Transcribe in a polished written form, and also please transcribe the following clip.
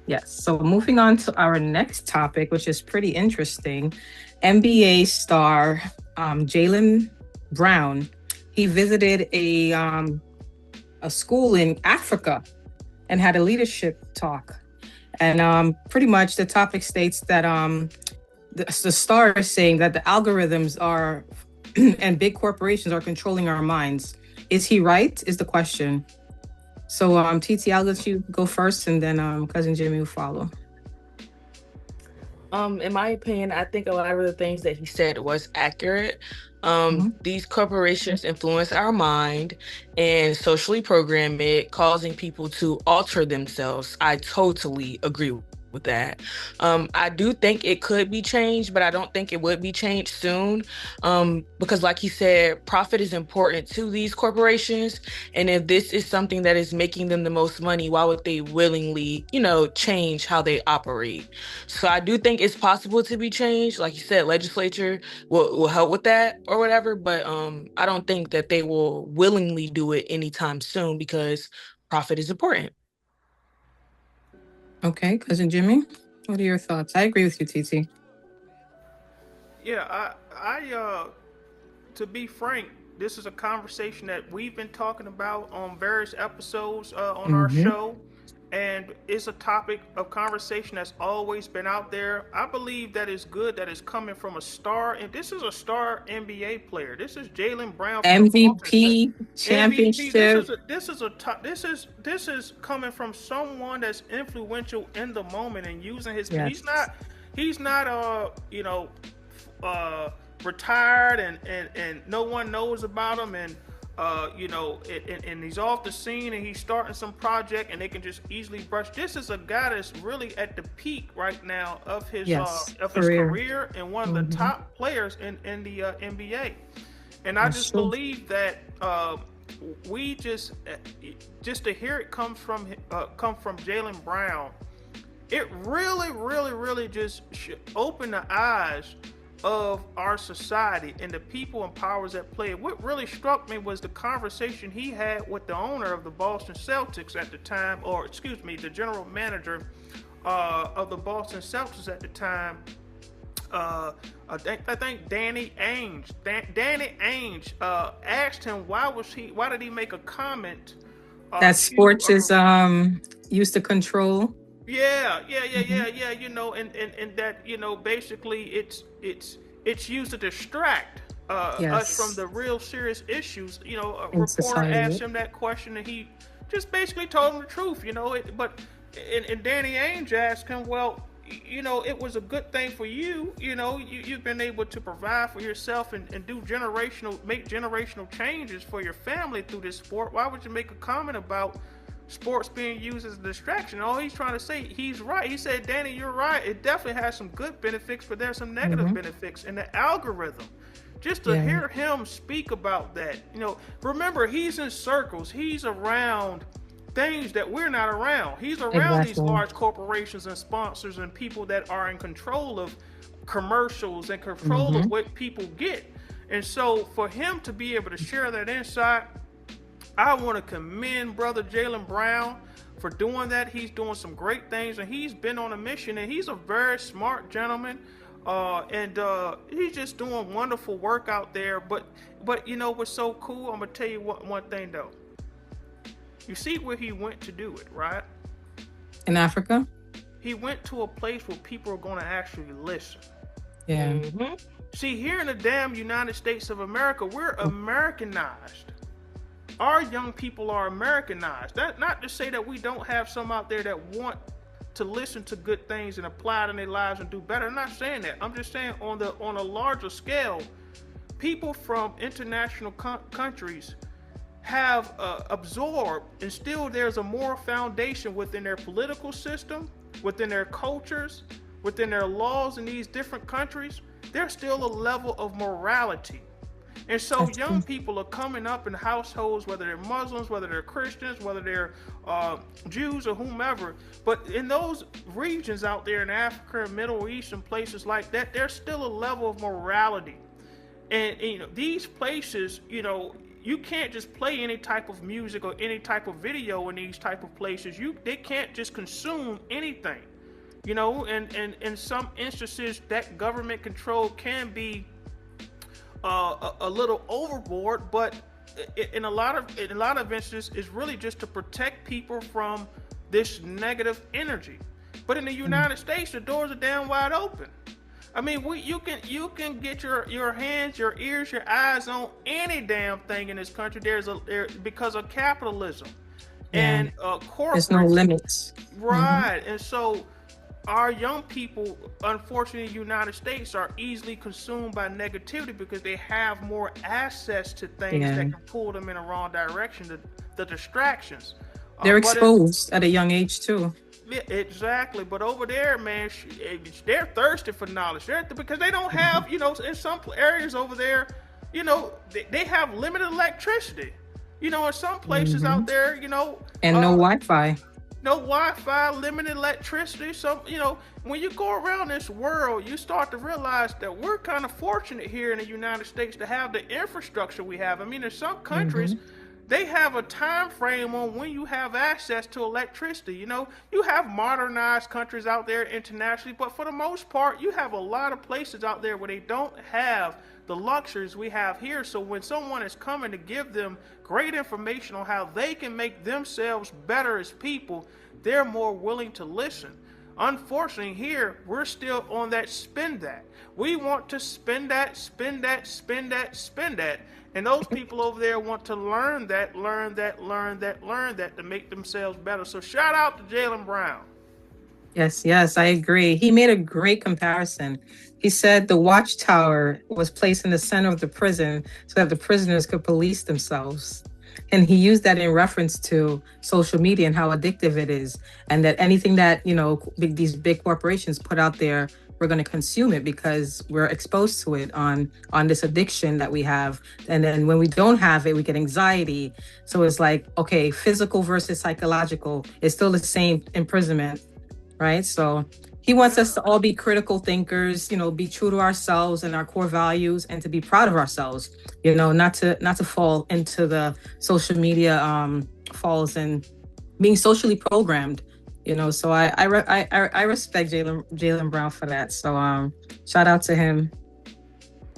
Yes. So moving on to our next topic, which is pretty interesting. NBA star Jaylen Brown. He visited a school in Africa and had a leadership talk. And pretty much the topic states that the star is saying that the algorithms are and big corporations are controlling our minds. Is he right? Is the question. So, TT, I'll let you go first, and then cousin Jimmy will follow. In my opinion, I think a lot of the things that he said was accurate. Mhm. These corporations influence our mind and socially program it, causing people to alter themselves. I totally agree with that. I do think it could be changed, but I don't think it would be changed soon. Because like he said, profit is important to these corporations. And if this is something that is making them the most money, why would they willingly, change how they operate? So I do think it's possible to be changed. Like you said, legislature will help with that or whatever, but I don't think that they will willingly do it anytime soon because profit is important. Okay, cousin Jimmy, what are your thoughts? I agree with you, TT. Yeah, to be frank, this is a conversation that we've been talking about on various episodes on our Mm-hmm. show, and it's a topic of conversation that's always been out there. I believe that it's good that it's coming from a star, and this is a star NBA player. This is Jaylen Brown from the Boston Celtics. MVP MVP. This championship. is this is coming from someone that's influential in the moment and using his. Yes. He's not uh retired and no one knows about him, and and he's off the scene and he's starting some project and they can just easily brush. This is a guy that's really at the peak right now Yes. of his Career. career and one of the Mm-hmm. top players in the NBA. And I That's just true. believe that we just to hear it come from Jaylen Brown, it really just should open the eyes of our society and the people and powers that play. What really struck me was the conversation he had with the owner of the Boston Celtics at the time, or excuse me, the general manager of the Boston Celtics at the time. I think Danny Ainge. Danny Ainge asked him why did he make a comment That to sports is used to control. Hmm. yeah. And that basically it's used to distract us from Yes. the real serious issues. A In reporter society. asked Yep. him that question, and he just basically told him the truth. But and Danny Ainge asked him, well, it was a good thing for you. You've been able to provide for yourself and make generational changes for your family through this sport. Why would you make a comment about sports being used as a distraction? All he's trying to say, he's right. He said, Danny, you're right. It definitely has some good benefits, but there's some negative Hmm. benefits in the algorithm. Just to Yeah. hear him speak about that, remember, he's in circles. He's around things that we're not around. He's around these Exactly. large corporations and sponsors and people that are in control of commercials and control of Hmm. what people get. And so for him to be able to share that insight, I want to commend brother Jaylen Brown for doing that. He's doing some great things, and he's been on a mission, and he's a very smart gentleman. And he's just doing wonderful work out there. But what's so cool? I'm gonna tell you one thing though. You see where he went to do it, right? In Africa. He went to a place where people are going to actually listen. Yeah. Hmm. See, here in the damn United States of America, we're Americanized. Our young people are Americanized. That not to say that we don't have some out there that want to listen to good things and apply it in their lives and do better. I'm not saying that. I'm just saying on a larger scale, people from international countries have absorbed, and still there's a moral foundation within their political system, within their cultures, within their laws in these different countries. There's still a level of morality. And so That's young true. people are coming up in households, whether they're Muslims, whether they're Christians, whether they're Jews or whomever. But in those regions out there in Africa, Middle East, and places like that, there's still a level of morality. And these places, you can't just play any type of music or any type of video in these type of places. They can't just consume anything, you know. And in some instances, that government control can be a little overboard, but in a lot of instances, it's really just to protect people from this negative energy. But in the United States, the doors are damn wide open. I mean, you can get your hands, your ears, your eyes on any damn thing in this country. Because of capitalism and corporate. There's no limits, right? And so our young people, unfortunately, in the United States, are easily consumed by negativity because they have more access to things that can pull them in the wrong direction. The distractions. They're exposed at a young age too. Yeah, exactly. But over there, man, they're thirsty for knowledge. Because they don't have, you know, in some areas over there, you know, they have limited electricity. You know, in some places out there, you know. And no Wi-Fi. No Wi-Fi, limited electricity. So, you know, when you go around this world, you start to realize that we're kind of fortunate here in the United States to have the infrastructure we have. I mean, in some countries, they have a time frame on when you have access to electricity. You know, you have modernized countries out there internationally, but for the most part, you have a lot of places out there where they don't have the luxuries we have here. So when someone is coming to give them great information on how they can make themselves better as people, they're more willing to listen. Unfortunately, here, we're still on that spend that. We want to spend that. And those people over there want to learn that to make themselves better. So shout out to Jaylen Brown. Yes, I agree. He made a great comparison. He said the watchtower was placed in the center of the prison so that the prisoners could police themselves. And he used that in reference to social media and how addictive it is. And that anything that, you know, these big corporations put out there, we're going to consume it because we're exposed to it on this addiction that we have. And then when we don't have it, we get anxiety. So it's like, okay, physical versus psychological is still the same imprisonment, right? So he wants us to all be critical thinkers, you know, be true to ourselves and our core values, and to be proud of ourselves, you know, not to fall into the social media falls and being socially programmed, you know. So I respect Jaylen Brown for that. So shout out to him.